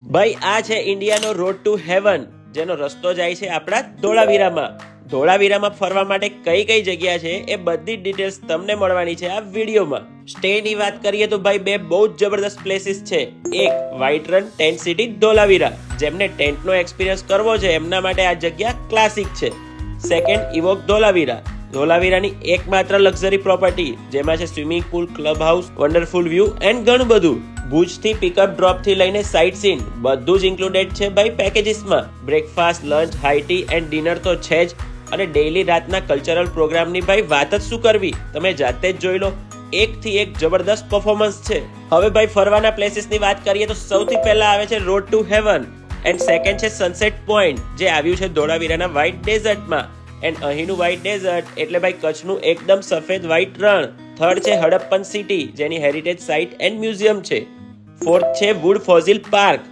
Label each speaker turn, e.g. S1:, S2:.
S1: ભાઈ આ છે ઇન્ડિયાનો રોડ ટુ હેવન, જેનો રસ્તો જાય છે આપણા ધોળાવીરામાં. ધોળાવીરામાં ફરવા માટે કઈ કઈ જગ્યા છે એ બધી ડિટેલ્સ તમને મળવાની છે આ વિડીયોમાં. સ્ટે ની વાત કરીએ તો ભાઈ બે બહુ જ જબરદસ્ત પ્લેસીસ છે. એક white run tent city Dholavira, જેમને ટેન્ટનો એક્સપિરિયન્સ કરવો છે એમના માટે આ જગ્યા ક્લાસિક છે. સેકન્ડ ઇવોક ધોળાવીરા, ધોળાવીરાની એકમાત્ર લક્ઝરી પ્રોપર્ટી, જેમાં છે swimming pool, club house, wonderful view and ઘણું બધું. ભુજથી પિકઅપ ડ્રોપ થી લઈને સાઇટ સીન બધું જ ઇન્ક્લુડેડ છે ભાઈ પેકેજીસમાં. Breakfast, lunch, high tea and dinner તો છે જ, અને ડેઈલી રાતના કલ્ચરલ પ્રોગ્રામની ભાઈ વાત જ શું કરવી, તમે જાતે જ જોઈ લો. એકથી એક જબરદસ્ત પરફોર્મન્સ છે. હવે ભાઈ ફરવાના પ્લેસીસની વાત કરીએ તો સૌથી પહેલા આવે છે road to heaven, and second છે સનસેટ પોઈન્ટ, જે આવ્યું છે ધોળાવીરાના વ્હાઇટ ડેઝર્ટમાં. એન્ડ અહીંનું વ્હાઇટ ડેઝર્ટ એટલે ભાઈ કચ્છનું એકદમ સફેદ વ્હાઇટ રણ. થર્ડ છે હડપ્પન સિટી, જેની હેરિટેજ સાઇટ એન્ડ મ્યુઝિયમ છે. ફોર્થ છે વુડ ફોસિલ પાર્ક,